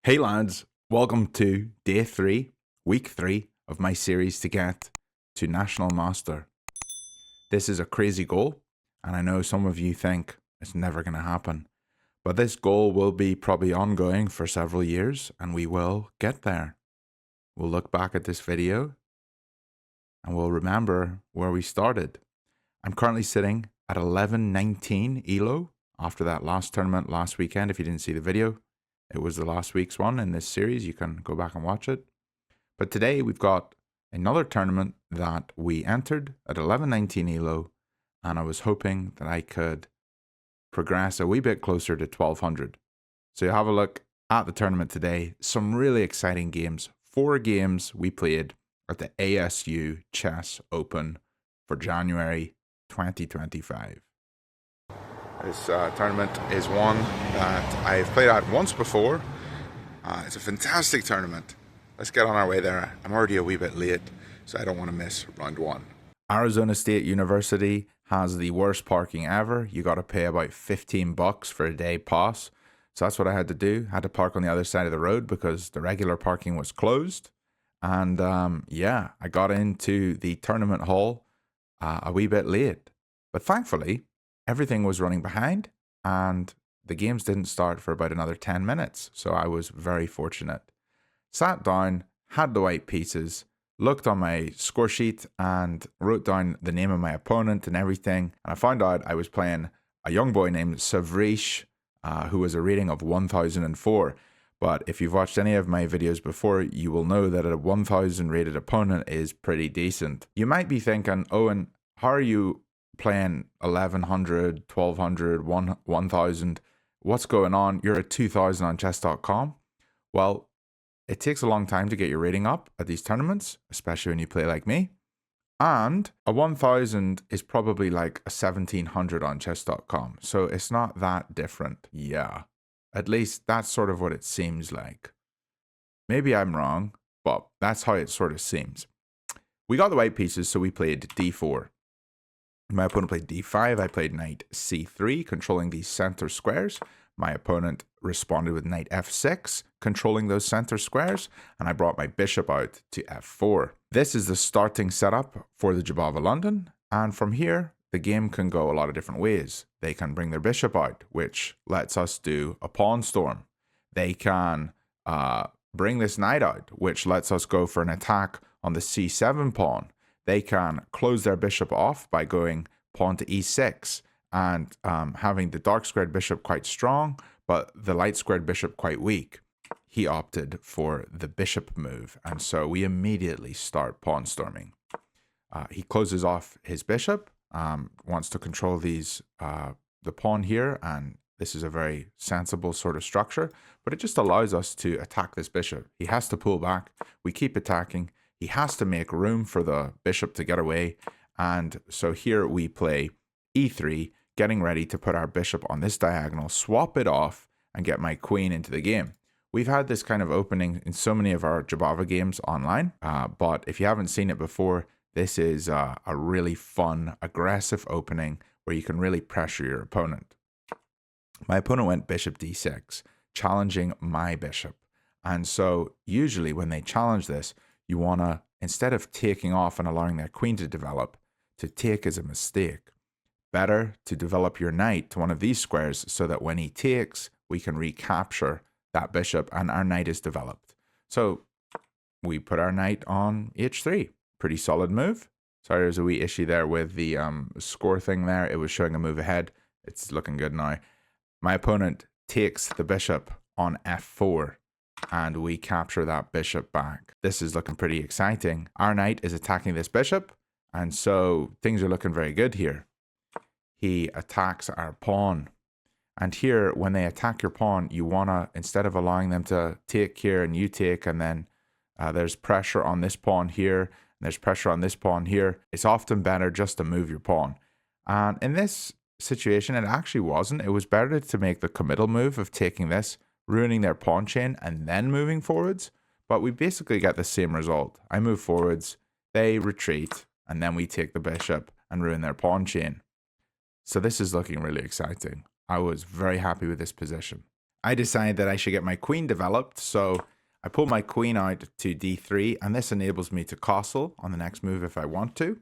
Hey lads, welcome to day 3, week 3 of my series to get to National Master. This is a crazy goal, and I know some of you think it's never going to happen, but this goal will be probably ongoing for several years, and we will get there. We'll look back at this video, and we'll remember where we started. I'm currently sitting at 1119 ELO after that last tournament last weekend. If you didn't see the video, it was the last week's one in this series. You can go back and watch it. But today we've got another tournament that we entered at 1119 ELO, and I was hoping that I could progress a wee bit closer to 1200. So you have a look at the tournament today. Some really exciting games. 4 games we played at the ASU Chess Open for January 2025. This tournament is one that I've played at once before. It's a fantastic tournament. Let's get on our way there. I'm already a wee bit late, so I don't want to miss round 1. Arizona State University has the worst parking ever. You got to pay about $15 for a day pass. So that's what I had to do. I had to park on the other side of the road because the regular parking was closed. And yeah, I got into the tournament hall a wee bit late. But thankfully, everything was running behind and the games didn't start for about another 10 minutes. So I was very fortunate. Sat down, had the white pieces, looked on my score sheet and wrote down the name of my opponent and everything. And I found out I was playing a young boy named Savrish, who was a rating of 1004. But if you've watched any of my videos before, you will know that a 1000 rated opponent is pretty decent. You might be thinking, Owen, how are you playing 1100, 1200, 1000? What's going on? You're at 2000 on chess.com. Well, it takes a long time to get your rating up at these tournaments, especially when you play like me. And a 1000 is probably like a 1700 on chess.com. So it's not that different. Yeah. At least that's sort of what it seems like. Maybe I'm wrong, but that's how it sort of seems. We got the white pieces, so we played d4. My opponent played d5. I played knight c3, controlling these center squares. My opponent responded with knight f6, controlling those center squares, and I brought my bishop out to f4. This is the starting setup for the Jabava London, and from here, the game can go a lot of different ways. They can bring their bishop out, which lets us do a pawn storm. They can bring this knight out, which lets us go for an attack on the c7 pawn. They can close their bishop off by going pawn to e6 and having the dark squared bishop quite strong, but the light squared bishop quite weak. He opted for the bishop move, and so we immediately start pawn storming. He closes off his bishop, wants to control these the pawn here, and this is a very sensible sort of structure, but it just allows us to attack this bishop. He has to pull back. We keep attacking. He has to make room for the bishop to get away. And so here we play e3, getting ready to put our bishop on this diagonal, swap it off, and get my queen into the game. We've had this kind of opening in so many of our Jabava games online, but if you haven't seen it before, this is a really fun, aggressive opening where you can really pressure your opponent. My opponent went bishop d6, challenging my bishop. And so usually when they challenge this, you want to, instead of taking off and allowing their queen to develop, to take is a mistake. Better to develop your knight to one of these squares so that when he takes, we can recapture that bishop and our knight is developed. So we put our knight on h3. Pretty solid move. Sorry, there's a wee issue there with the score thing there. It was showing a move ahead. It's looking good now. My opponent takes the bishop on f4. And we capture that bishop back. This is looking pretty exciting. Our knight is attacking this bishop, and so things are looking very good here. He attacks our pawn. And here, when they attack your pawn, you want to, instead of allowing them to take here and you take, and then there's pressure on this pawn here, and there's pressure on this pawn here, it's often better just to move your pawn. And in this situation, it actually wasn't. It was better to make the committal move of taking this, ruining their pawn chain, and then moving forwards. But we basically get the same result. I move forwards, they retreat, and then we take the bishop and ruin their pawn chain. So this is looking really exciting. I was very happy with this position. I decide that I should get my queen developed. So I pull my queen out to d3, and this enables me to castle on the next move if I want to.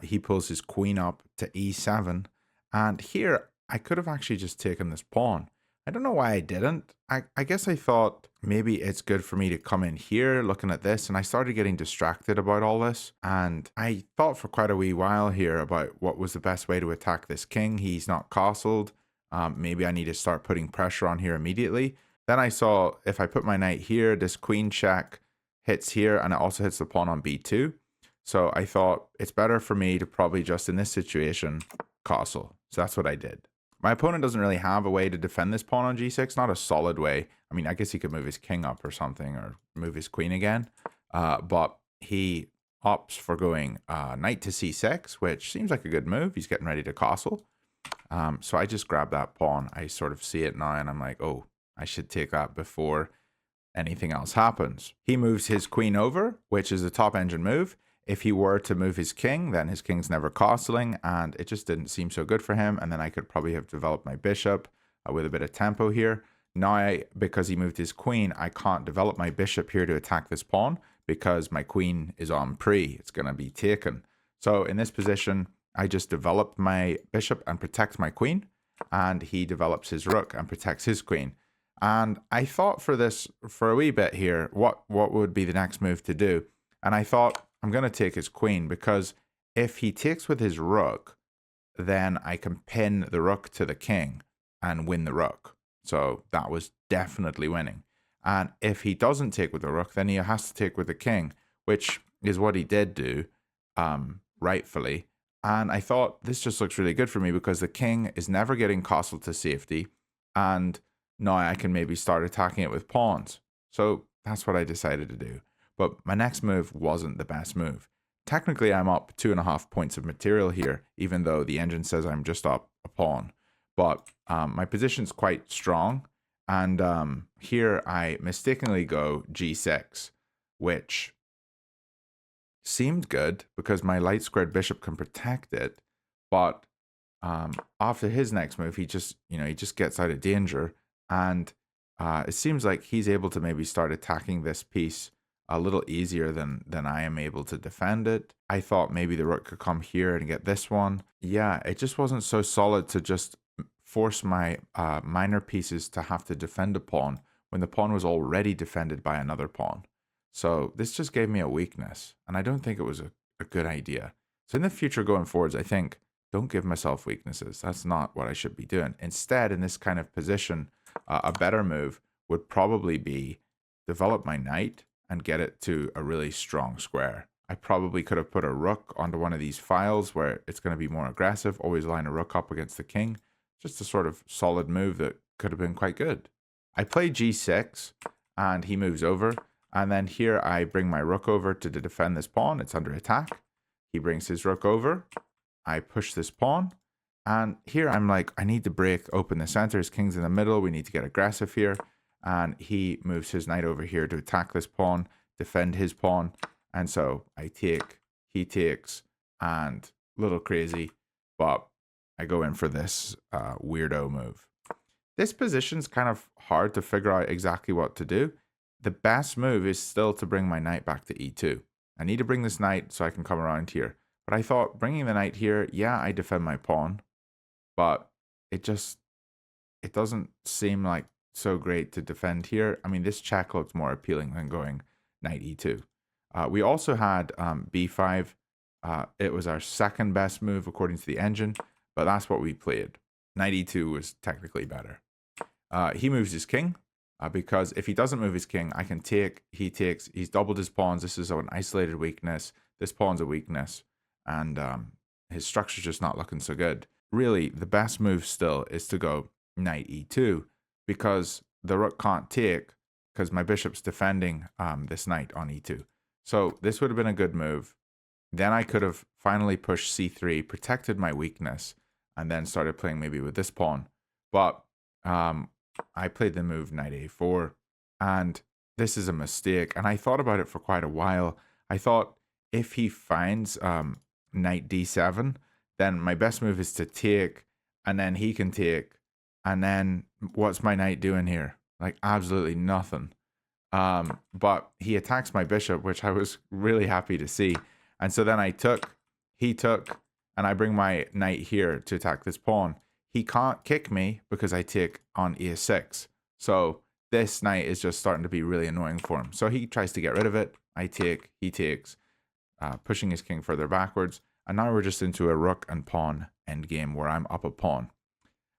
He pulls his queen up to e7, and here I could have actually just taken this pawn. I don't know why I didn't. I guess I thought maybe it's good for me to come in here looking at this, and I started getting distracted about all this, and I thought for quite a wee while here about what was the best way to attack this king. He's not castled. Maybe I need to start putting pressure on here immediately. Then I saw if I put my knight here, this queen check hits here, and it also hits the pawn on b2. So I thought it's better for me to probably just in this situation castle. So that's what I did. My opponent doesn't really have a way to defend this pawn on g6, not a solid way. I mean, I guess he could move his king up or something, or move his queen again. But he opts for going knight to c6, which seems like a good move. He's getting ready to castle. So I just grab that pawn. I sort of see it now, and I'm like, oh, I should take that before anything else happens. He moves his queen over, which is a top engine move. If he were to move his king, then his king's never castling, and it just didn't seem so good for him. And then I could probably have developed my bishop with a bit of tempo here. Now, because he moved his queen, I can't develop my bishop here to attack this pawn because my queen is on pre. It's going to be taken. So in this position, I just developed my bishop and protect my queen, and he develops his rook and protects his queen. And I thought for this, for a wee bit here, what would be the next move to do? And I thought, I'm going to take his queen, because if he takes with his rook, then I can pin the rook to the king and win the rook. So that was definitely winning. And if he doesn't take with the rook, then he has to take with the king, which is what he did do, rightfully. And I thought this just looks really good for me because the king is never getting castled to safety. And now I can maybe start attacking it with pawns. So that's what I decided to do. But my next move wasn't the best move. Technically, I'm up 2.5 points of material here, even though the engine says I'm just up a pawn. But my position's quite strong. And here I mistakenly go g6, which seemed good because my light squared bishop can protect it. But after his next move, he just gets out of danger. And it seems like he's able to maybe start attacking this piece a little easier than I am able to defend it. I thought maybe the rook could come here and get this one. Yeah, it just wasn't so solid to just force my minor pieces to have to defend a pawn when the pawn was already defended by another pawn. So this just gave me a weakness, and I don't think it was a good idea. So in the future going forwards, I think, don't give myself weaknesses. That's not what I should be doing. Instead, in this kind of position, a better move would probably be develop my knight and get it to a really strong square. I probably could have put a rook onto one of these files where it's going to be more aggressive, always line a rook up against the king. Just a sort of solid move that could have been quite good. I play g6, and he moves over, and then here I bring my rook over to defend this pawn. It's under attack. He brings his rook over. I push this pawn, and here I'm like, I need to break open the center. His king's in the middle. We need to get aggressive here. And he moves his knight over here to attack this pawn, defend his pawn. And so I take, he takes, and a little crazy, but I go in for this weirdo move. This position's kind of hard to figure out exactly what to do. The best move is still to bring my knight back to e2. I need to bring this knight so I can come around here. But I thought bringing the knight here, yeah, I defend my pawn, but it doesn't seem like so great to defend here. I mean, this check looks more appealing than going knight e2. We also had b5. It was our second best move according to the engine, but that's what we played. Knight e2 was technically better. He moves his king because if he doesn't move his king, I can take, he takes, he's doubled his pawns. This is an isolated weakness. This pawn's a weakness, and his structure's just not looking so good. Really, the best move still is to go knight e2, because the rook can't take because my bishop's defending this knight on e2. So this would have been a good move. Then I could have finally pushed c3, protected my weakness, and then started playing maybe with this pawn. But I played the move knight a4, and this is a mistake. And I thought about it for quite a while. I thought if he finds knight d7, then my best move is to take, and then he can take, and then what's my knight doing here? Like, absolutely nothing. But he attacks my bishop, which I was really happy to see. And so then he took, and I bring my knight here to attack this pawn. He can't kick me because I take on e6. So this knight is just starting to be really annoying for him. So he tries to get rid of it. I take, he takes, pushing his king further backwards. And now we're just into a rook and pawn endgame where I'm up a pawn.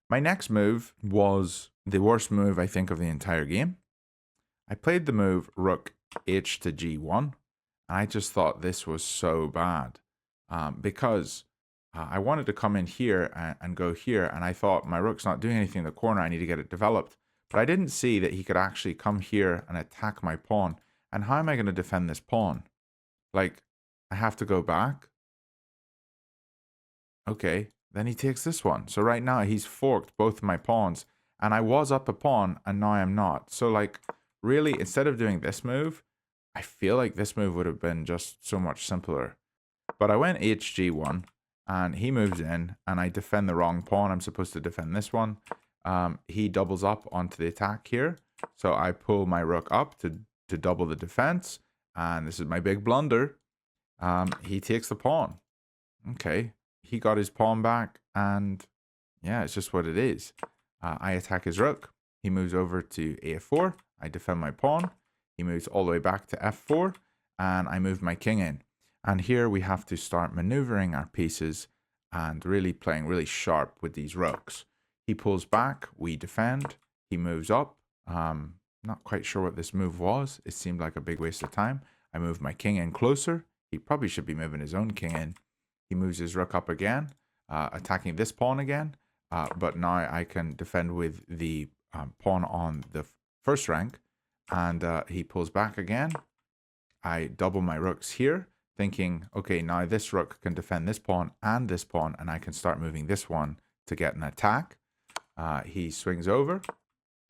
My next move was the worst move, I think, of the entire game. I played the move rook h to g1. And I just thought this was so bad because I wanted to come in here and go here. And I thought my rook's not doing anything in the corner. I need to get it developed. But I didn't see that he could actually come here and attack my pawn. And how am I going to defend this pawn? Like, I have to go back. Okay, then he takes this one. So right now he's forked both of my pawns. And I was up a pawn and now I'm not. So like, really, instead of doing this move, I feel like this move would have been just so much simpler. But I went hg1 and he moves in and I defend the wrong pawn. I'm supposed to defend this one. He doubles up onto the attack here. So I pull my rook up to double the defense. And this is my big blunder. He takes the pawn. Okay. He got his pawn back. And yeah, it's just what it is. I attack his rook. He moves over to a4. I defend my pawn. He moves all the way back to f4. And I move my king in. And here we have to start maneuvering our pieces and really playing really sharp with these rooks. He pulls back, we defend, he moves up. Not quite sure what this move was. It seemed like a big waste of time. I move my king in closer. He probably should be moving his own king in. He moves his rook up again, attacking this pawn again. But now I can defend with the pawn on the first rank. And he pulls back again. I double my rooks here, thinking, okay, now this rook can defend this pawn, and I can start moving this one to get an attack. He swings over.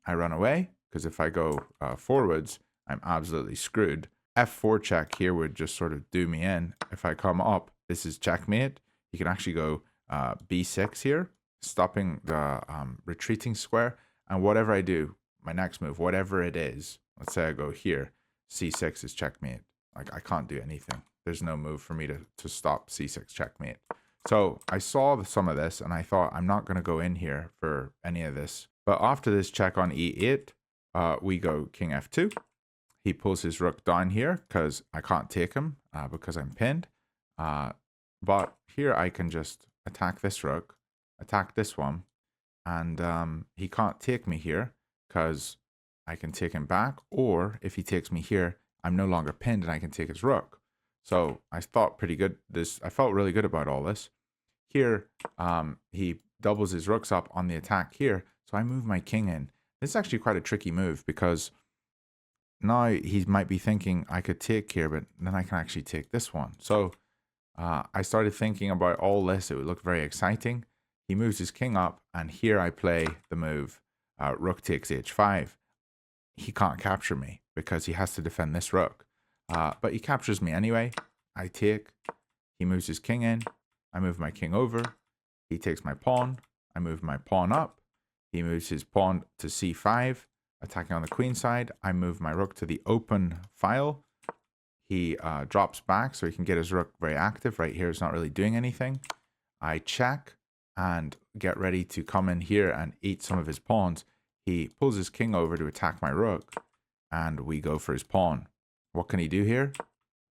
I run away, because if I go forwards, I'm absolutely screwed. F4 check here would just sort of do me in. If I come up, this is checkmate. You can actually go b6 here, stopping the retreating square. And whatever I do, my next move, whatever it is, let's say I go here, c6 is checkmate. Like, I can't do anything. There's no move for me to stop c6 checkmate. So I saw some of this and I thought, I'm not going to go in here for any of this. But after this check on e8, we go king f2. He pulls his rook down here because I can't take him because I'm pinned. But here I can just attack this rook, attack this one. And he can't take me here because I can take him back. Or if he takes me here, I'm no longer pinned and I can take his rook. So I thought pretty good. I felt really good about all this. Here, he doubles his rooks up on the attack here. So I move my king in. This is actually quite a tricky move because now he might be thinking I could take here, but then I can actually take this one. So I started thinking about all this. It would look very exciting. He moves his king up, and here I play the move rook takes h5. He can't capture me because he has to defend this rook. But he captures me anyway. I take. He moves his king in. I move my king over. He takes my pawn. I move my pawn up. He moves his pawn to c5, attacking on the queen side. I move my rook to the open file. He drops back so he can get his rook very active. Right here is not really doing anything. I check and get ready to come in here and eat some of his pawns. He pulls his king over to attack my rook, and we go for his pawn. What can he do here?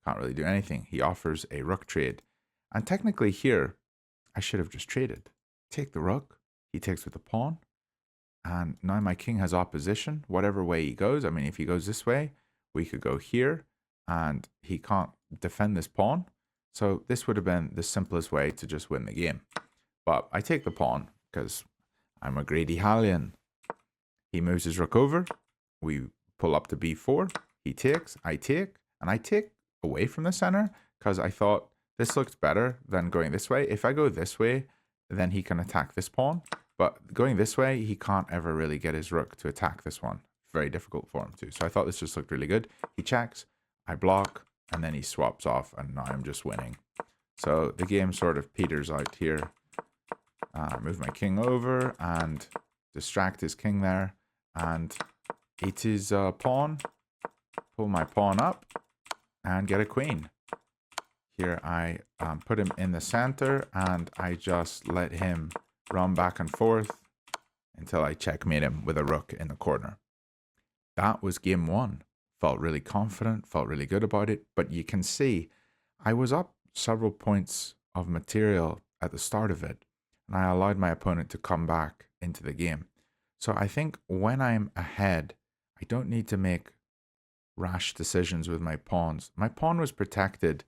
Can't really do anything. He offers a rook trade. And technically here, I should have just traded. Take the rook. He takes with the pawn. And now my king has opposition, whatever way he goes. I mean, if he goes this way, we could go here, and he can't defend this pawn. So this would have been the simplest way to just win the game. But I take the pawn because I'm a greedy Hallian. He moves his rook over. We pull up to b4. He takes, I take, and I take away from the center because I thought this looks better than going this way. If I go this way, then he can attack this pawn. But going this way, he can't ever really get his rook to attack this one. Very difficult for him to. So I thought this just looked really good. He checks, I block, and then he swaps off, and now I'm just winning. So the game sort of peters out here. Move my king over, and distract his king there, and eat his pawn, pull my pawn up, and get a queen. Here I put him in the center, and I just let him run back and forth until I checkmate him with a rook in the corner. That was game one. Felt really confident, felt really good about it, but you can see I was up several points of material at the start of it, and I allowed my opponent to come back into the game. So I think when I'm ahead, I don't need to make rash decisions with my pawns. My pawn was protected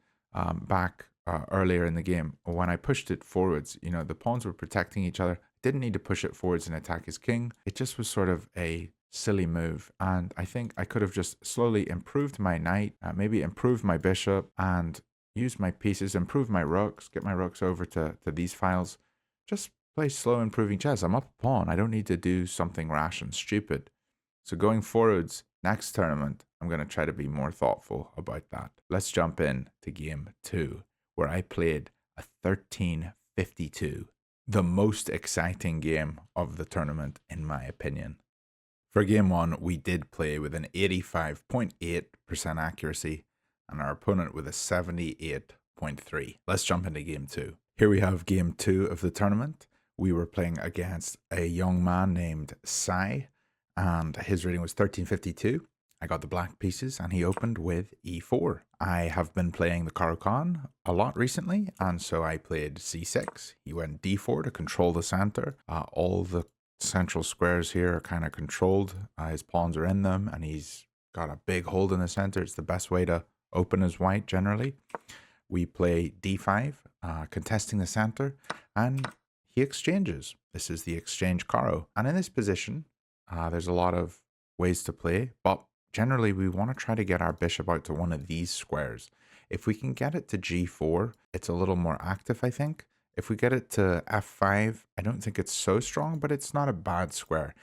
back earlier in the game. When I pushed it forwards, you know, the pawns were protecting each other. Didn't need to push it forwards and attack his king. It just was sort of a silly move, and I think I could have just slowly improved my knight, maybe improved my bishop, and used my pieces, improve my rooks, get my rooks over to these files. Just play slow improving chess. I'm up a pawn. I don't need to do something rash and stupid. So going forwards, next tournament, I'm going to try to be more thoughtful about that. Let's jump in to game two, where I played a 13-52. The most exciting game of the tournament, in my opinion. For game one, we did play with an 85.8% accuracy and our opponent with a 78.3%. Let's jump into game two. Here we have game two of the tournament. We were playing against a young man named Sai, and his rating was 1352. I got the black pieces, and he opened with e4. I have been playing the Caro-Kann a lot recently, and so I played c6. He went d4 to control the center. All the central squares here are kind of controlled. His pawns are in them, and he's got a big hold in the center. It's the best way to open as white generally. We play d5, contesting the center, and he exchanges. This is the exchange Caro. And in this position, there's a lot of ways to play, but generally we want to try to get our bishop out to one of these squares. If we can get it to g4, it's a little more active, I think. If we get it to f5, I don't think it's so strong, but it's not a bad square.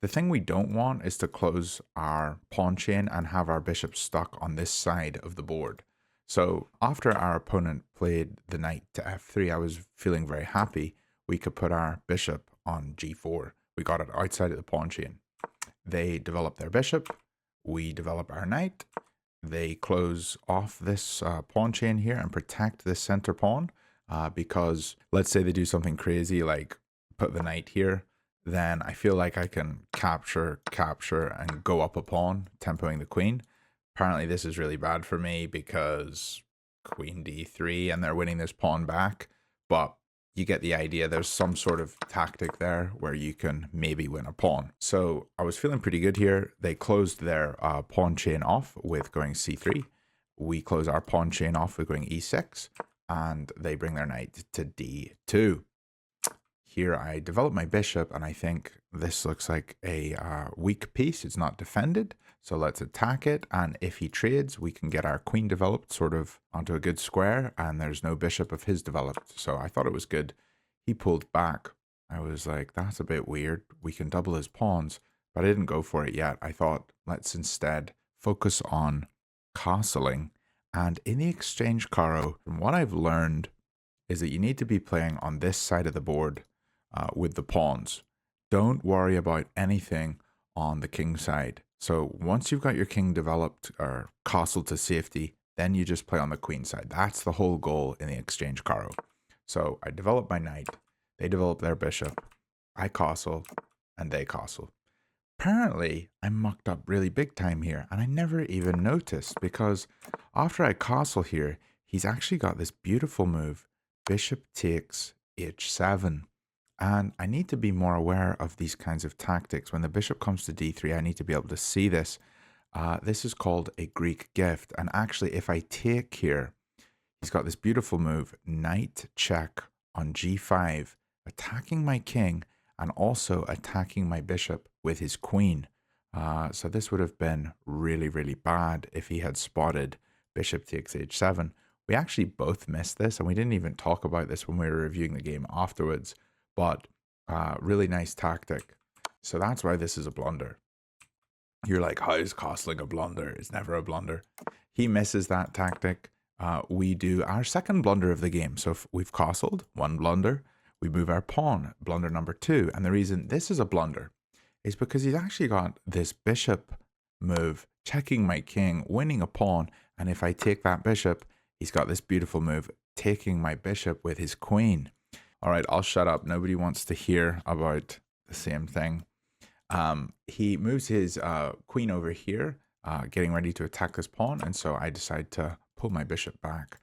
The thing we don't want is to close our pawn chain and have our bishop stuck on this side of the board. So after our opponent played the knight to f3, I was feeling very happy. We could put our bishop on g4. We got it outside of the pawn chain. They develop their bishop. We develop our knight. They close off this pawn chain here and protect this center pawn because let's say they do something crazy like put the knight here, then I feel like I can capture, and go up a pawn, tempoing the queen. Apparently this is really bad for me because queen d3 and they're winning this pawn back, but you get the idea. There's some sort of tactic there where you can maybe win a pawn. So I was feeling pretty good here. They closed their pawn chain off with going c3. We close our pawn chain off with going e6, and they bring their knight to d2. Here I develop my bishop, and I think this looks like a weak piece. It's not defended, so let's attack it. And if he trades, we can get our queen developed sort of onto a good square, and there's no bishop of his developed. So I thought it was good. He pulled back. I was like, that's a bit weird. We can double his pawns, but I didn't go for it yet. I thought, let's instead focus on castling. And in the exchange Caro, from what I've learned, is that you need to be playing on this side of the board with the pawns. Don't worry about anything on the king side. So once you've got your king developed or castled to safety, then you just play on the queen side. That's the whole goal in the exchange Caro. So I develop my knight, they develop their bishop, I castle, and they castle. Apparently, I mucked up really big time here, and I never even noticed because after I castle here, he's actually got this beautiful move, bishop takes h7. And I need to be more aware of these kinds of tactics. When the bishop comes to d3, I need to be able to see this. This is called a Greek gift. And actually, if I take here, he's got this beautiful move, knight check on g5, attacking my king and also attacking my bishop with his queen. So this would have been really, really bad if he had spotted bishop takes h7. We actually both missed this, and we didn't even talk about this when we were reviewing the game afterwards. But really nice tactic. So that's why this is a blunder. You're like, how is castling a blunder? It's never a blunder. He misses that tactic. We do our second blunder of the game. So if we've castled, one blunder. we move our pawn, blunder number 2. And the reason this is a blunder is because he's actually got this bishop move, checking my king, winning a pawn. And if I take that bishop, he's got this beautiful move, taking my bishop with his queen. All right, I'll shut up. Nobody wants to hear about the same thing. He moves his queen over here, getting ready to attack this pawn. And so I decide to pull my bishop back.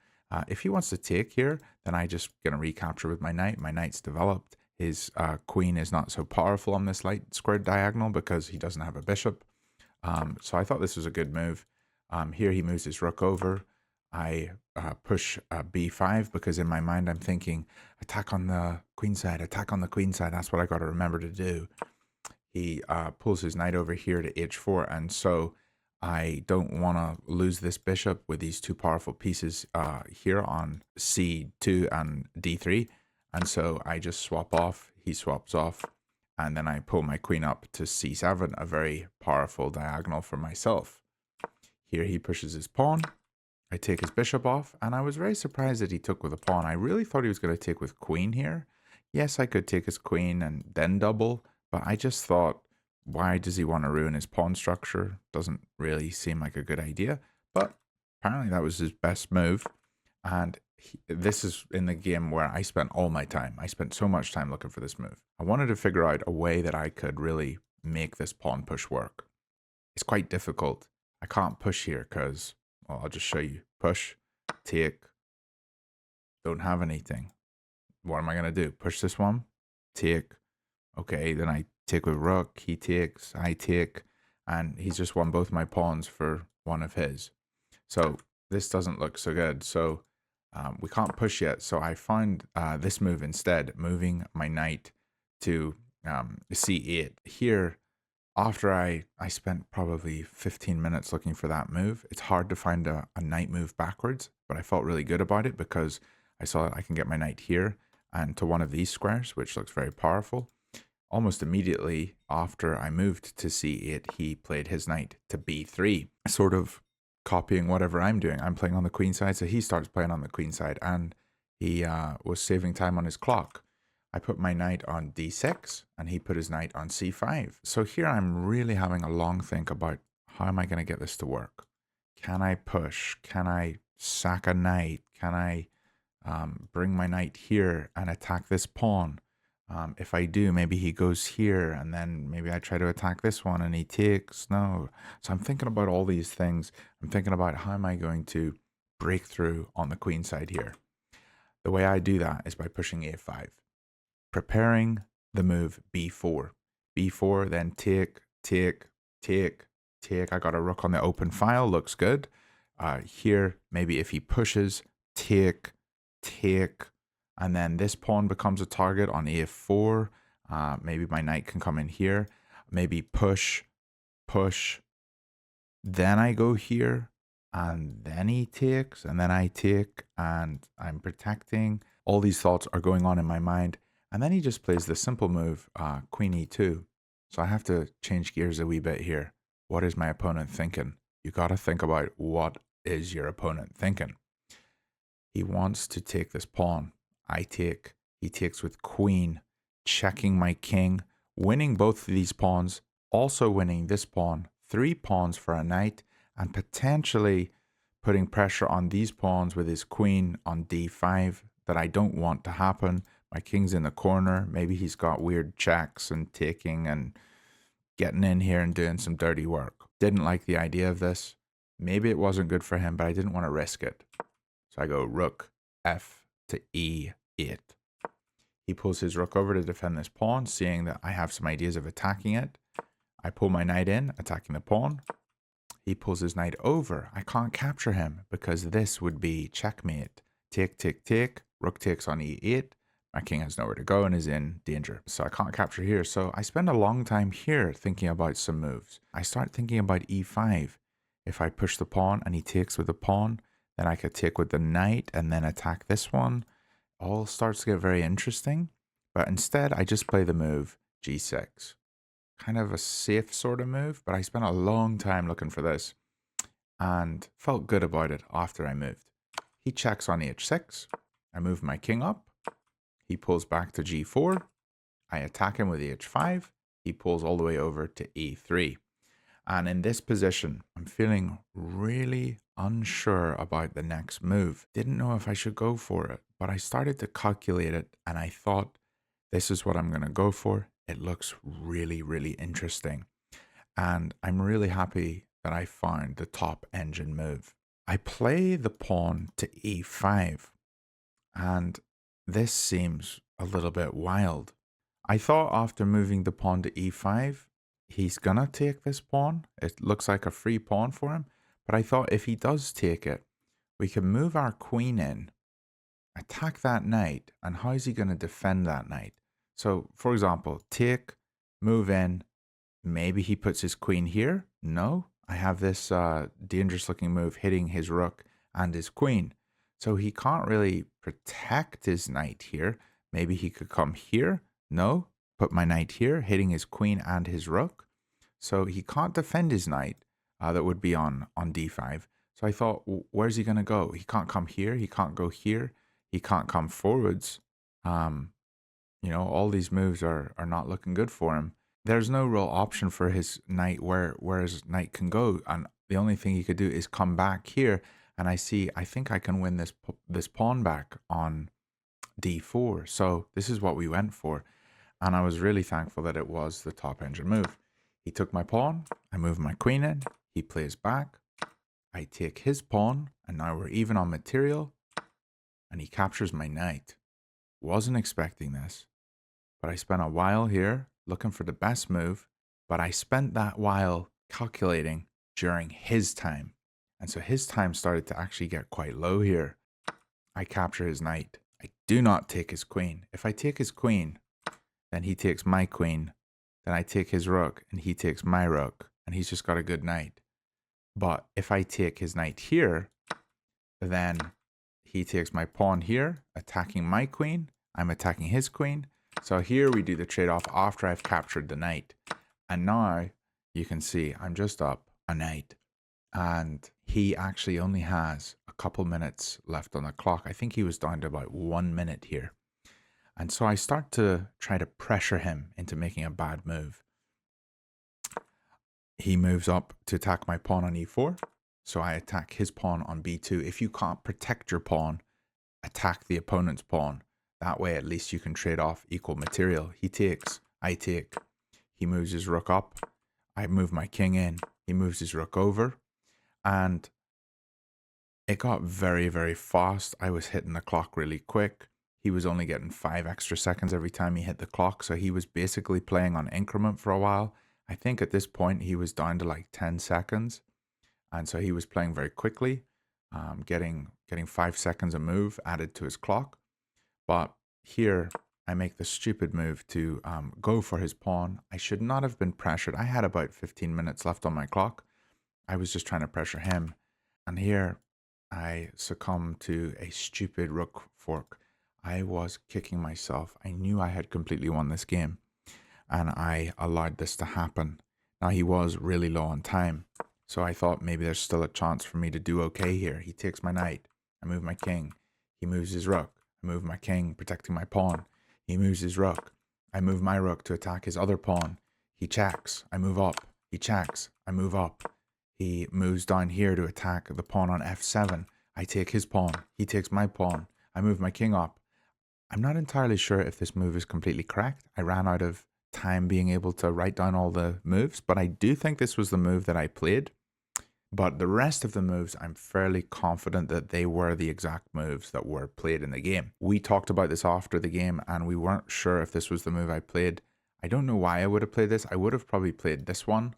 If he wants to take here, then I just going to recapture with my knight. My knight's developed. His queen is not so powerful on this light squared diagonal because he doesn't have a bishop. So I thought this was a good move. Here he moves his rook over. I push b5 because in my mind I'm thinking attack on the queen side, attack on the queen side. That's what I got to remember to do. He pulls his knight over here to h4, and so I don't want to lose this bishop with these two powerful pieces here on c2 and d3. And so I just swap off, he swaps off, and then I pull my queen up to c7, a very powerful diagonal for myself. Here he pushes his pawn. I take his bishop off, and I was very surprised that he took with a pawn. I really thought he was going to take with queen here. Yes, I could take his queen and then double, but I just thought, why does he want to ruin his pawn structure? Doesn't really seem like a good idea, but apparently that was his best move. And this is in the game where I spent all my time. I spent so much time looking for this move. I wanted to figure out a way that I could really make this pawn push work. It's quite difficult. I can't push here because, well, I'll just show you. Push, take, don't have anything. What am I going to do? Push this one, take. Okay, then I take with rook, he takes, I take, and he's just won both my pawns for one of his. So this doesn't look so good. So we can't push yet. So I found this move instead, moving my knight to c8. Here, after I spent probably 15 minutes looking for that move, it's hard to find a knight move backwards, but I felt really good about it because I saw that I can get my knight here and to one of these squares, which looks very powerful. Almost immediately after I moved to c8, he played his knight to b3, sort of copying whatever I'm doing. I'm playing on the queen side, so he starts playing on the queen side, and he was saving time on his clock. I put my knight on d6, and he put his knight on c5. So here I'm really having a long think about how am I going to get this to work? Can I push? Can I sack a knight? Can I bring my knight here and attack this pawn? If I do, maybe he goes here, and then maybe I try to attack this one and he takes. No. So I'm thinking about all these things. I'm thinking about how am I going to break through on the queen side here. The way I do that is by pushing a5. Preparing the move b4. b4, then take, take, take, take. I got a rook on the open file. Looks good. Here, maybe if he pushes, take, take. And then this pawn becomes a target on a4. Maybe my knight can come in here. Maybe push, push. Then I go here. And then he takes. And then I take. And I'm protecting. All these thoughts are going on in my mind. And then he just plays the simple move, queen e2. So I have to change gears a wee bit here. What is my opponent thinking? You got to think about what is your opponent thinking. He wants to take this pawn. I take, he takes with queen, checking my king, winning both of these pawns, also winning this pawn, 3 pawns for a knight, and potentially putting pressure on these pawns with his queen on d5 that I don't want to happen. My king's in the corner. Maybe he's got weird checks and taking and getting in here and doing some dirty work. Didn't like the idea of this. Maybe it wasn't good for him, but I didn't want to risk it. So I go rook f to e8. He pulls his rook over to defend this pawn, seeing that I have some ideas of attacking it. I pull my knight in, attacking the pawn. He pulls his knight over. I can't capture him because this would be checkmate. Take, take, take. Rook takes on e8. My king has nowhere to go and is in danger. So I can't capture here. So I spend a long time here thinking about some moves. I start thinking about e5. If I push the pawn and he takes with the pawn, then I could take with the knight and then attack this one. All starts to get very interesting. But instead, I just play the move g6. Kind of a safe sort of move, but I spent a long time looking for this and felt good about it after I moved. He checks on h6. I move my king up. he pulls back to g4. I attack him with h5. He pulls all the way over to e3. And in this position, I'm feeling really unsure about the next move. Didn't know if I should go for it, but I started to calculate it and I thought, this is what I'm going to go for. It looks really, really interesting. And I'm really happy that I found the top engine move. I play the pawn to e5, and this seems a little bit wild. I thought after moving the pawn to e5, he's gonna take this pawn. It looks like a free pawn for him. But I thought if he does take it, we can move our queen in, attack that knight, and how is he gonna defend that knight? So, for example, take, move in, maybe he puts his queen here. No, I have this dangerous looking move hitting his rook and his queen. So he can't really protect his knight here. Maybe he could come here. No, put my knight here, hitting his queen and his rook. So he can't defend his knight. That would be on d5. So I thought, where's he going to go? He can't come here. He can't go here. He can't come forwards. You know, all these moves are not looking good for him. There's no real option for his knight where his knight can go. And the only thing he could do is come back here. And I think I can win this pawn back on d4. So this is what we went for. And I was really thankful that it was the top engine move. He took my pawn. I move my queen in. He plays back. I take his pawn. And now we're even on material. And he captures my knight. Wasn't expecting this. But I spent a while here looking for the best move. But I spent that while calculating during his time. And so his time started to actually get quite low here. I capture his knight. I do not take his queen. If I take his queen, then he takes my queen. Then I take his rook and he takes my rook. And he's just got a good knight. But if I take his knight here, then he takes my pawn here, attacking my queen. I'm attacking his queen. So here we do the trade-off after I've captured the knight. And now you can see I'm just up a knight. And he actually only has a couple minutes left on the clock. I think he was down to about 1 minute here. And so I start to try to pressure him into making a bad move. He moves up to attack my pawn on e4. So I attack his pawn on b2. If you can't protect your pawn, attack the opponent's pawn. That way at least you can trade off equal material. He takes, I take. He moves his rook up. I move my king in. He moves his rook over. And it got very, very fast. I was hitting the clock really quick. He was only getting 5 extra seconds every time he hit the clock. So he was basically playing on increment for a while. I think at this point he was down to like 10 seconds. And so he was playing very quickly, getting 5 seconds a move added to his clock. But here I make the stupid move to go for his pawn. I should not have been pressured. I had about 15 minutes left on my clock. I was just trying to pressure him. And here I succumbed to a stupid rook fork. I was kicking myself. I knew I had completely won this game. And I allowed this to happen. Now he was really low on time. So I thought maybe there's still a chance for me to do okay here. He takes my knight. I move my king. He moves his rook. I move my king, protecting my pawn. He moves his rook. I move my rook to attack his other pawn. He checks. I move up. He checks. I move up. He moves down here to attack the pawn on f7. I take his pawn. He takes my pawn. I move my king up. I'm not entirely sure if this move is completely correct. I ran out of time being able to write down all the moves, but I do think this was the move that I played. But the rest of the moves, I'm fairly confident that they were the exact moves that were played in the game. We talked about this after the game and we weren't sure if this was the move I played. I don't know why I would have played this. I would have probably played this one,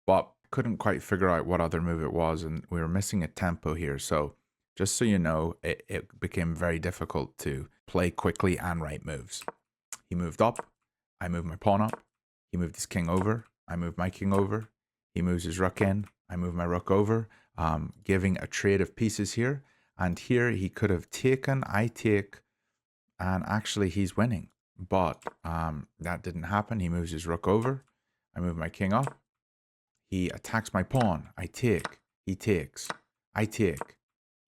but couldn't quite figure out what other move it was, and we were missing a tempo here. So just so you know, it became very difficult to play quickly and write moves. He moved up. I moved my pawn up. He moved his king over. I moved my king over. He moves his rook in. I move my rook over, giving a trade of pieces here. And here he could have taken, I take, and actually he's winning. But that didn't happen. He moves his rook over. I move my king up. He attacks my pawn. I take. He takes. I take.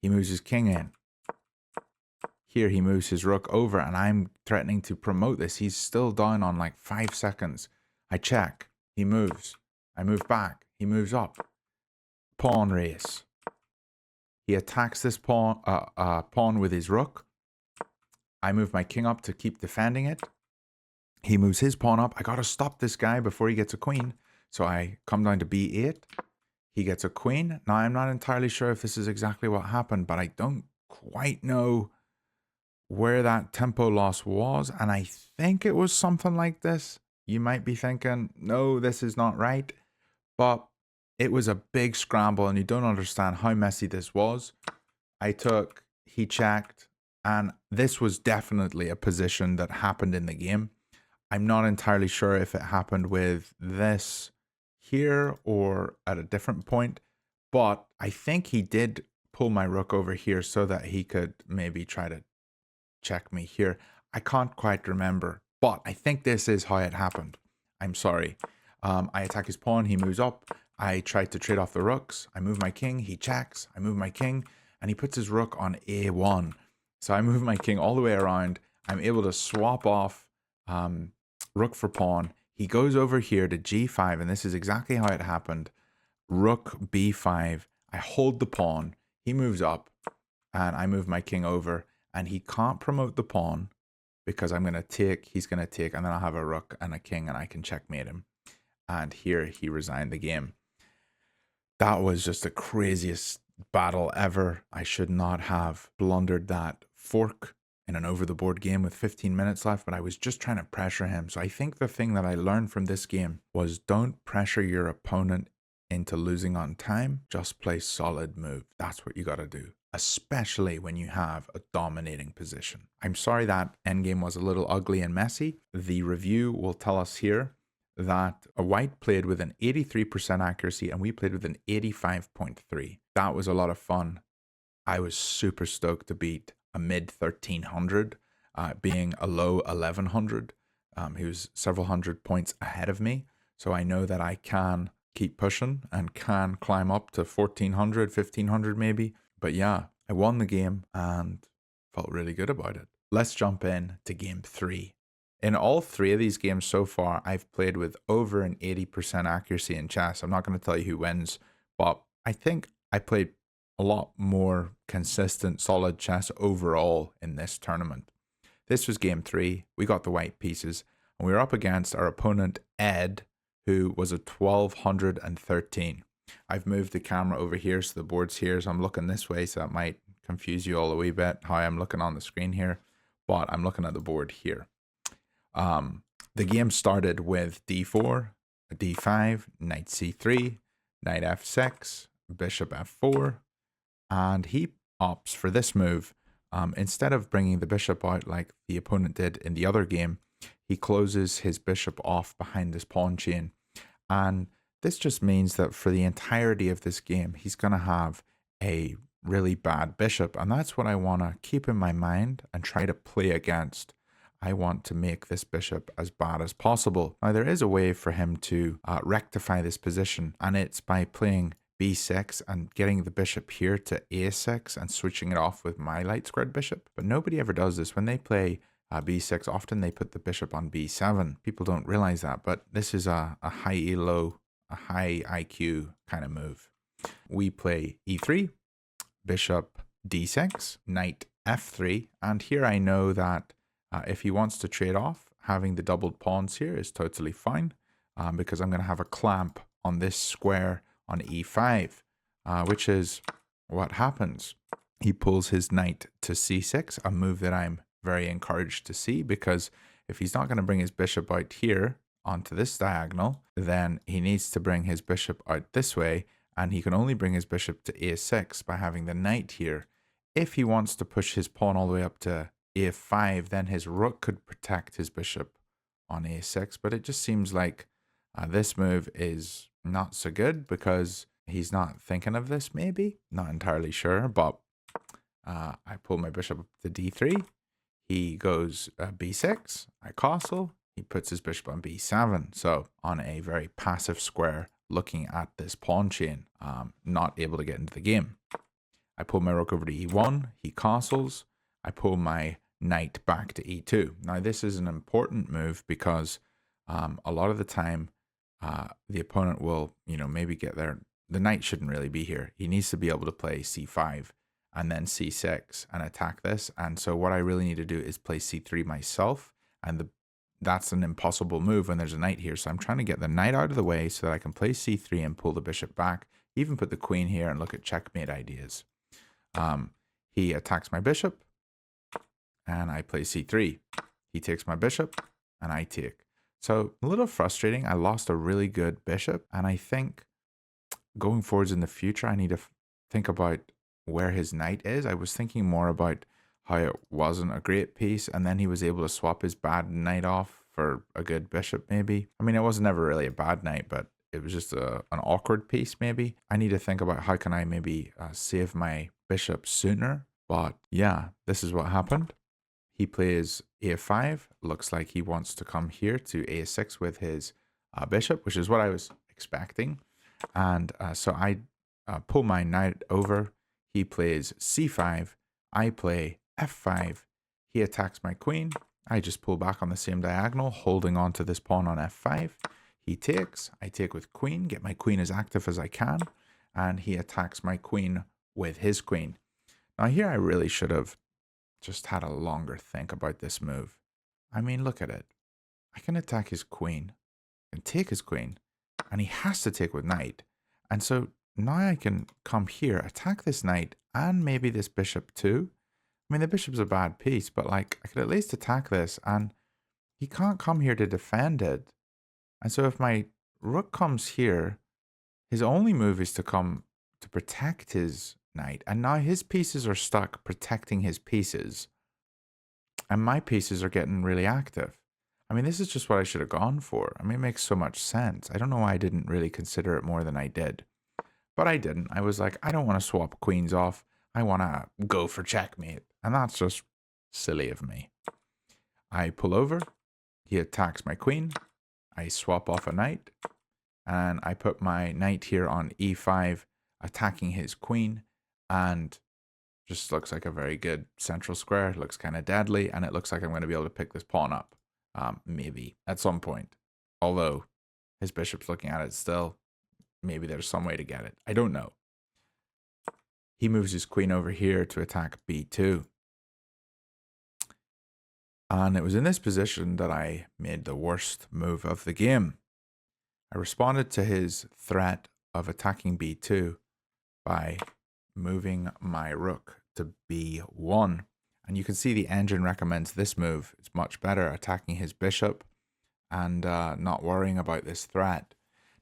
He moves his king in. here he moves his rook over, and I'm threatening to promote this. He's still down on like 5 seconds. I check. He moves. I move back. He moves up. Pawn race. He attacks this pawn with his rook. I move my king up to keep defending it. He moves his pawn up. I got to stop this guy before he gets a queen. So I come down to b8. He gets a queen. Now, I'm not entirely sure if this is exactly what happened, but I don't quite know where that tempo loss was. And I think it was something like this. You might be thinking, no, this is not right. But it was a big scramble, and you don't understand how messy this was. He checked, and this was definitely a position that happened in the game. I'm not entirely sure if it happened with this here or at a different point, but I think he did pull my rook over here so that he could maybe try to check me here. I can't quite remember, but I think this is how it happened. I'm sorry. I attack his pawn. He moves up. I try to trade off the rooks. I move my king. He checks. I move my king, and he puts his rook on a1. So I move my king all the way around. I'm able to swap off rook for pawn. He goes over here to g5, and this is exactly how it happened. Rook b5. I hold the pawn. He moves up, and I move my king over, and he can't promote the pawn because I'm going to take, he's going to take, and then I'll have a rook and a king, and I can checkmate him. And here he resigned the game. That was just the craziest battle ever. I should not have blundered that fork in an over-the-board game with 15 minutes left, but I was just trying to pressure him. So I think the thing that I learned from this game was don't pressure your opponent into losing on time. Just play solid moves. That's what you got to do, especially when you have a dominating position. I'm sorry that endgame was a little ugly and messy. The review will tell us here that a white played with an 83% accuracy and we played with an 85.3. That was a lot of fun. I was super stoked to beat a mid 1300, being a low 1100. He was several hundred points ahead of me. So I know that I can keep pushing and can climb up to 1400, 1500 maybe. But yeah, I won the game and felt really good about it. Let's jump in to game 3. In all 3 of these games so far, I've played with over an 80% accuracy in chess. I'm not going to tell you who wins, but I think I played a lot more consistent, solid chess overall in this tournament. This was game 3. We got the white pieces, and we were up against our opponent, Ed, who was a 1213. I've moved the camera over here, so the board's here, so I'm looking this way, so that might confuse you all a wee bit, how I'm looking on the screen here, but I'm looking at the board here. The game started with d4, d5, knight c3, knight f6, bishop f4, and he opts for this move. Instead of bringing the bishop out like the opponent did in the other game, he closes his bishop off behind this pawn chain. And this just means that for the entirety of this game, he's going to have a really bad bishop. And that's what I want to keep in my mind and try to play against. I want to make this bishop as bad as possible. Now, there is a way for him to rectify this position, and it's by playing b6 and getting the bishop here to a6 and switching it off with my light squared bishop. But nobody ever does this. When they play b6, often they put the bishop on b7. People don't realize that, but this is a high elo, a high IQ kind of move. We play e3, bishop d6, knight f3, and here I know that if he wants to trade off, having the doubled pawns here is totally fine because I'm going to have a clamp on this square on e5, which is what happens. He pulls his knight to c6, a move that I'm very encouraged to see, because if he's not going to bring his bishop out here onto this diagonal, then he needs to bring his bishop out this way, and he can only bring his bishop to a6 by having the knight here. If he wants to push his pawn all the way up to a5, then his rook could protect his bishop on a6, but it just seems like this move is not so good because he's not thinking of this, maybe. Not entirely sure, but I pull my bishop up to d3. He goes b6, I castle, he puts his bishop on b7. So on a very passive square, looking at this pawn chain, not able to get into the game. I pull my rook over to e1, he castles, I pull my knight back to e2. Now, this is an important move because a lot of the time the opponent will, maybe get there. The knight shouldn't really be here. He needs to be able to play c5 and then c6 and attack this. And so what I really need to do is play c3 myself. And that's an impossible move when there's a knight here. So I'm trying to get the knight out of the way so that I can play c3 and pull the bishop back. Even put the queen here and look at checkmate ideas. He attacks my bishop and I play c3. He takes my bishop and I take. So a little frustrating. I lost a really good bishop, and I think going forwards in the future, I need to think about where his knight is. I was thinking more about how it wasn't a great piece, and then he was able to swap his bad knight off for a good bishop, maybe. I mean, it was never really a bad knight, but it was just an awkward piece, maybe. I need to think about how can I maybe save my bishop sooner. But yeah, this is what happened. He plays a5. Looks like he wants to come here to a6 with his bishop, which is what I was expecting. And so I pull my knight over. He plays c5. I play f5. He attacks my queen. I just pull back on the same diagonal, holding on to this pawn on f5. He takes. I take with queen, get my queen as active as I can. And he attacks my queen with his queen. Now here I really should have just had a longer think about this move. I mean, look at it. I can attack his queen and take his queen, and he has to take with knight. And so now I can come here, attack this knight, and maybe this bishop too. I mean, the bishop's a bad piece, but like I could at least attack this, and he can't come here to defend it. And so if my rook comes here, his only move is to come to protect his knight, and now his pieces are stuck protecting his pieces, and my pieces are getting really active. I mean, this is just what I should have gone for. I mean, it makes so much sense. I don't know why I didn't really consider it more than I did, but I didn't. I was like, I don't want to swap queens off. I want to go for checkmate, and that's just silly of me. I pull over. He attacks my queen. I swap off a knight, and I put my knight here on e5, attacking his queen. And just looks like a very good central square. It looks kind of deadly, and it looks like I'm going to be able to pick this pawn up, maybe at some point. Although his bishop's looking at it still. Maybe there's some way to get it. I don't know. He moves his queen over here to attack b2. And it was in this position that I made the worst move of the game. I responded to his threat of attacking b2 by moving my rook to b1, and you can see the engine recommends this move. It's much better, attacking his bishop and not worrying about this threat.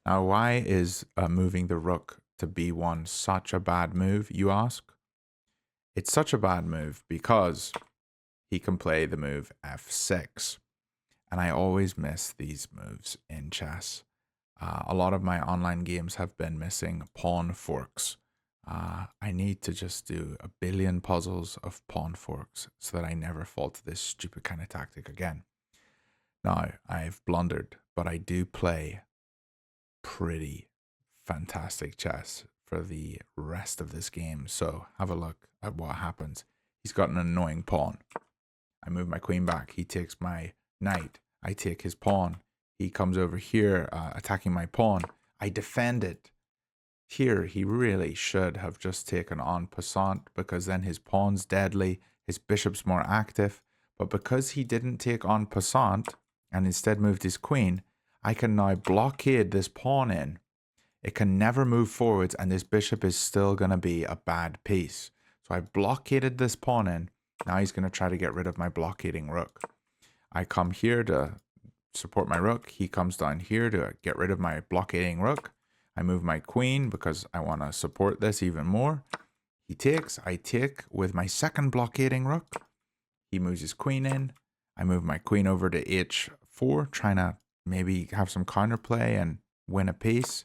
Now, why is moving the rook to b1 such a bad move, you ask? It's such a bad move because he can play the move f6, and I always miss these moves in chess. A lot of my online games have been missing pawn forks. I need to just do a billion puzzles of pawn forks so that I never fall to this stupid kind of tactic again. Now, I've blundered, but I do play pretty fantastic chess for the rest of this game. So have a look at what happens. He's got an annoying pawn. I move my queen back. He takes my knight. I take his pawn. He comes over here attacking my pawn. I defend it. Here, he really should have just taken en passant, because then his pawn's deadly, his bishop's more active. But because he didn't take en passant and instead moved his queen, I can now blockade this pawn in. It can never move forwards, and this bishop is still going to be a bad piece. So I blockaded this pawn in. Now he's going to try to get rid of my blockading rook. I come here to support my rook. He comes down here to get rid of my blockading rook. I move my queen because I want to support this even more. He takes. I take with my second blockading rook. He moves his queen in. I move my queen over to h4, trying to maybe have some counterplay and win a piece.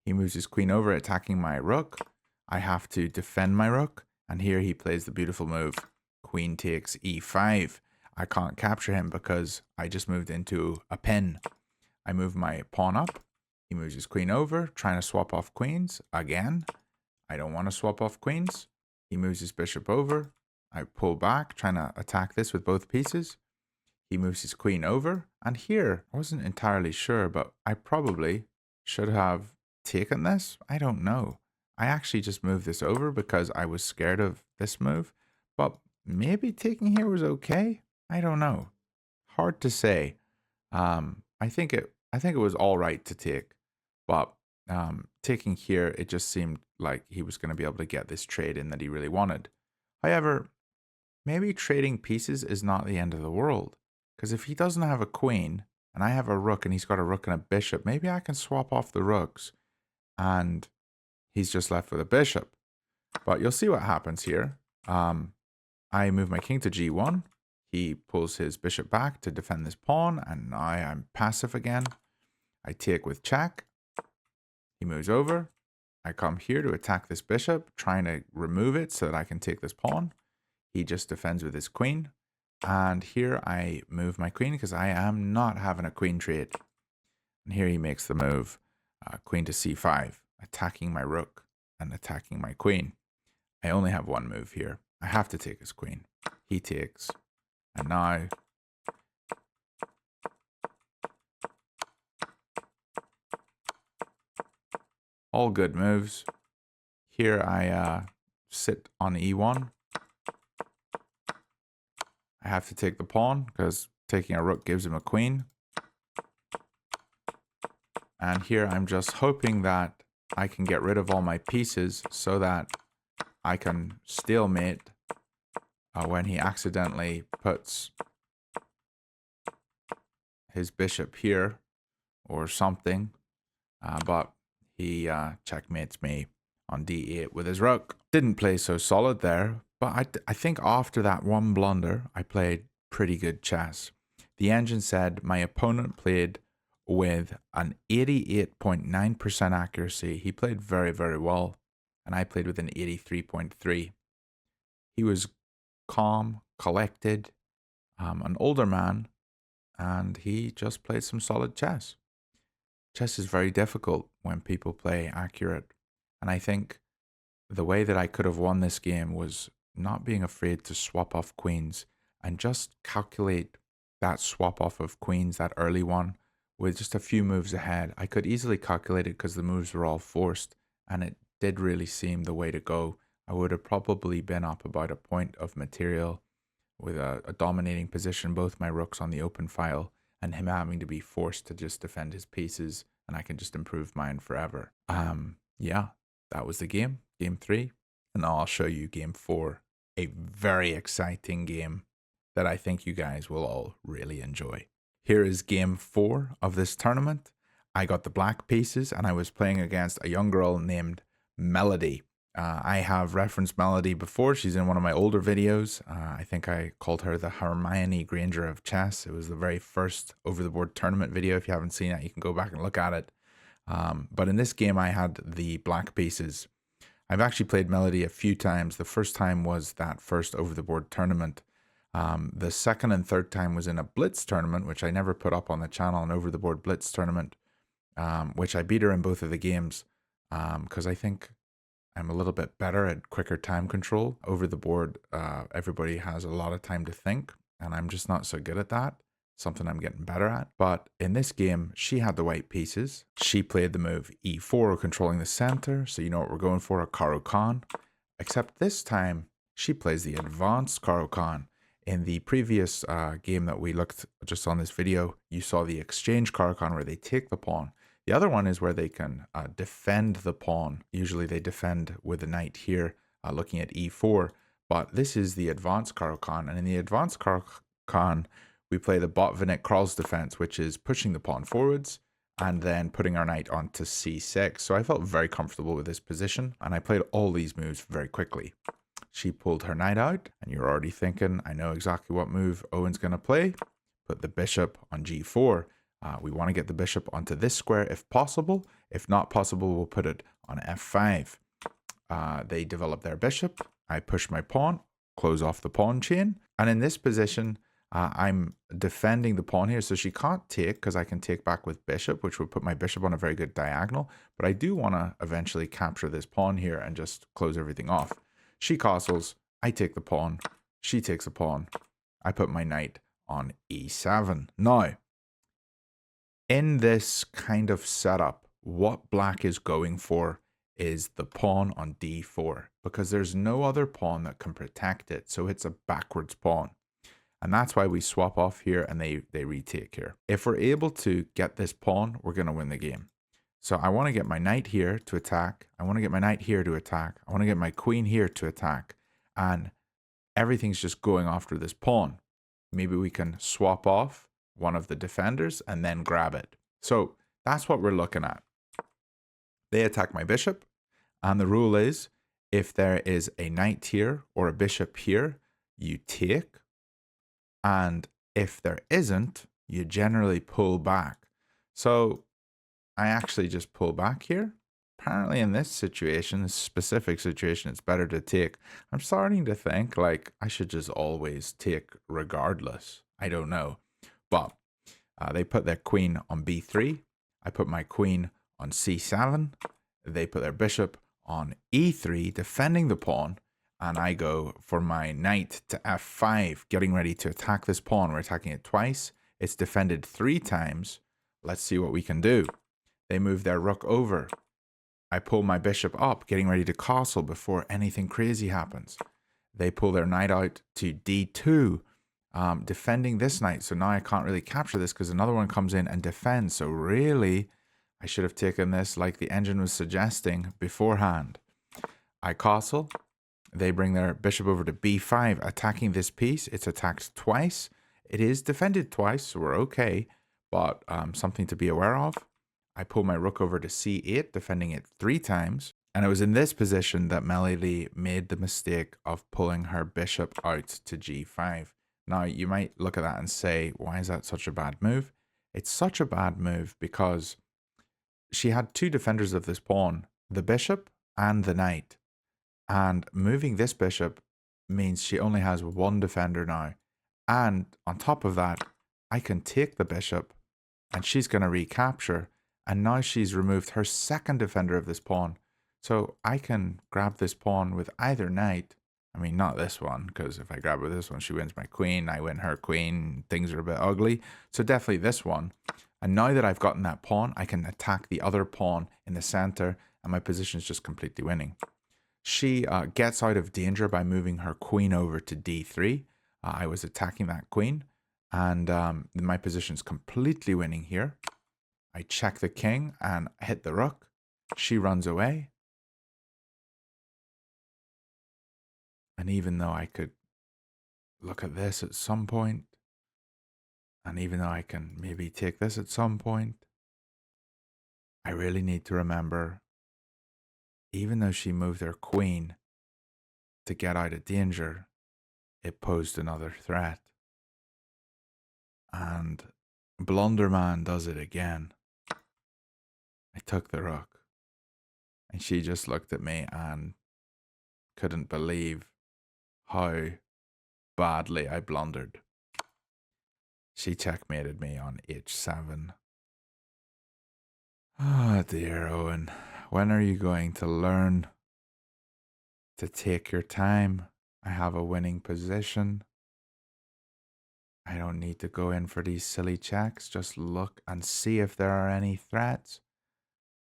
He moves his queen over, attacking my rook. I have to defend my rook. And here he plays the beautiful move. Queen takes e5. I can't capture him because I just moved into a pin. I move my pawn up. He moves his queen over, trying to swap off queens again. I don't want to swap off queens. He moves his bishop over. I pull back, trying to attack this with both pieces. He moves his queen over. And here, I wasn't entirely sure, but I probably should have taken this. I don't know. I actually just moved this over because I was scared of this move. But maybe taking here was okay. I don't know. Hard to say. I think it was all right to take, but taking here, it just seemed like he was going to be able to get this trade in that he really wanted. However, maybe trading pieces is not the end of the world, because if he doesn't have a queen and I have a rook and he's got a rook and a bishop, maybe I can swap off the rooks and he's just left with a bishop. But you'll see what happens here. I move my king to g1. He pulls his bishop back to defend this pawn, and now I'm passive again. I take with check. He moves over. I come here to attack this bishop, trying to remove it so that I can take this pawn. He just defends with his queen. And here I move my queen because I am not having a queen trade. And here he makes the move, queen to c5, attacking my rook and attacking my queen. I only have one move here. I have to take his queen. He takes. And now all good moves. Here I sit on e1. I have to take the pawn because taking a rook gives him a queen. And here I'm just hoping that I can get rid of all my pieces so that I can stalemate when he accidentally puts his bishop here or something. But he checkmates me on d8 with his rook. Didn't play so solid there, but I think after that one blunder, I played pretty good chess. The engine said my opponent played with an 88.9% accuracy. He played very, very well, and I played with an 83.3. He was calm, collected, an older man, and he just played some solid chess. Chess is very difficult when people play accurate, and I think the way that I could have won this game was not being afraid to swap off queens and just calculate that swap off of queens, that early one, with just a few moves ahead. I could easily calculate it because the moves were all forced, and it did really seem the way to go. I would have probably been up about a point of material with a dominating position, both my rooks on the open file, and him having to be forced to just defend his pieces, and I can just improve mine forever. Yeah, that was the game, game 3. And now I'll show you game 4, a very exciting game that I think you guys will all really enjoy. Here is game 4 of this tournament. I got the black pieces and I was playing against a young girl named Melody. I have referenced Melody before. She's in one of my older videos. I think I called her the Hermione Granger of chess. It was the very first over-the-board tournament video. If you haven't seen it, you can go back and look at it. But in this game, I had the black pieces. I've actually played Melody a few times. The first time was that first over-the-board tournament. The second and third time was in a blitz tournament, which I never put up on the channel, an over-the-board blitz tournament, which I beat her in both of the games because I think I'm a little bit better at quicker time control. Over the board, everybody has a lot of time to think, and I'm just not so good at that. Something I'm getting better at. But in this game, she had the white pieces. She played the move e4, controlling the center. So you know what we're going for, a Caro-Kann. Except this time, she plays the advanced Caro-Kann. In the previous game that we looked just on this video, you saw the exchange Caro-Kann where they take the pawn. The other one is where they can defend the pawn. Usually they defend with the knight here, looking at e4. But this is the advanced Caro-Kann. And in the advanced Caro-Kann, we play the Botvinnik Kral's defense, which is pushing the pawn forwards and then putting our knight onto c6. So I felt very comfortable with this position, and I played all these moves very quickly. She pulled her knight out, and you're already thinking, I know exactly what move Owen's going to play. Put the bishop on g4. We want to get the bishop onto this square if possible. If not possible, we'll put it on f5. They develop their bishop. I push my pawn, close off the pawn chain. And in this position, I'm defending the pawn here. So she can't take because I can take back with bishop, which would put my bishop on a very good diagonal. But I do want to eventually capture this pawn here and just close everything off. She castles. I take the pawn, She takes a pawn. I put my knight on e7. Now, in this kind of setup, what black is going for is the pawn on d4, because there's no other pawn that can protect it, so it's a backwards pawn. And that's why we swap off here and they retake here. If we're able to get this pawn, we're going to win the game. So I want to get my knight here to attack. I want to get my knight here to attack. I want to get my queen here to attack. And everything's just going after this pawn. Maybe we can swap off one of the defenders and then grab it. So that's what we're looking at. They attack my bishop. And the rule is, if there is a knight here or a bishop here, you take. And if there isn't, you generally pull back. So I actually just pull back here. Apparently in this situation, this specific situation, it's better to take. I'm starting to think like I should just always take regardless. I don't know. But they put their queen on b3. I put my queen on c7. They put their bishop on e3, defending the pawn. And I go for my knight to f5, getting ready to attack this pawn. We're attacking it twice. It's defended 3 times. Let's see what we can do. They move their rook over. I pull my bishop up, getting ready to castle before anything crazy happens. They pull their knight out to d2, defending this knight. So now I can't really capture this because another one comes in and defends. So really, I should have taken this like the engine was suggesting beforehand. I castle. They bring their bishop over to b5, attacking this piece. It's attacked twice. It is defended twice, so we're okay, but something to be aware of. I pull my rook over to c8, defending it 3 times. And it was in this position that Melody made the mistake of pulling her bishop out to g5. Now, you might look at that and say, why is that such a bad move? It's such a bad move because she had 2 defenders of this pawn, the bishop and the knight. And moving this bishop means she only has 1 defender now. And on top of that, I can take the bishop and she's going to recapture. And now she's removed her 2nd defender of this pawn. So I can grab this pawn with either knight. I mean, not this one, because if I grab with this one, she wins my queen. I win her queen. Things are a bit ugly. So definitely this one. And now that I've gotten that pawn, I can attack the other pawn in the center. And my position is just completely winning. She gets out of danger by moving her queen over to d3. I was attacking that queen. And my position's completely winning here. I check the king and hit the rook. She runs away. And even though I could look at this at some point, and even though I can maybe take this at some point, I really need to remember, even though she moved her queen to get out of danger, it posed another threat. And Blunderman does it again. I took the rook. And she just looked at me and couldn't believe how badly I blundered. She checkmated me on h7. Oh dear, Owen. When are you going to learn to take your time? I have a winning position. I don't need to go in for these silly checks. Just look and see if there are any threats.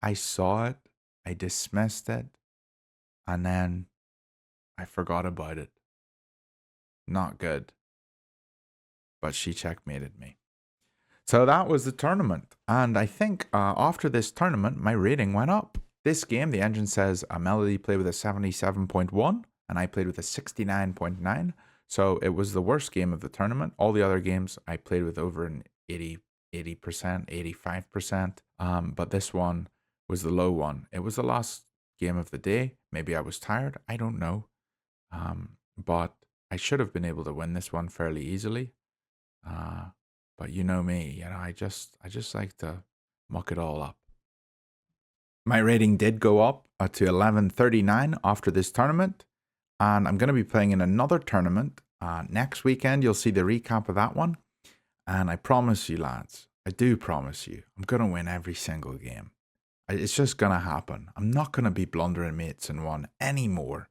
I saw it. I dismissed it. And then I forgot about it. Not good. But she checkmated me. So that was the tournament. And I think after this tournament, my rating went up. This game, the engine says Melody played with a 77.1 and I played with a 69.9. So it was the worst game of the tournament. All the other games I played with over an 80%, 85%. But this one was the low one. It was the last game of the day. Maybe I was tired. I don't know. But I should have been able to win this one fairly easily. But you know me, you know, I just like to muck it all up. My rating did go up to 1139 after this tournament. And I'm going to be playing in another tournament next weekend. You'll see the recap of that one. And I promise you, lads, I do promise you, I'm going to win every single game. It's just going to happen. I'm not going to be blundering mates in one anymore.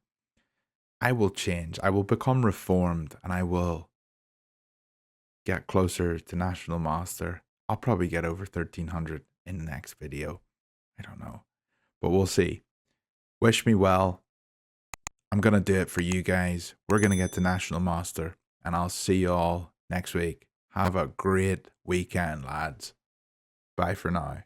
I will change. I will become reformed and I will get closer to National Master. I'll probably get over 1300 in the next video. I don't know, but we'll see. Wish me well. I'm going to do it for you guys. We're going to get to National Master, and I'll see you all next week. Have a great weekend, lads. Bye for now.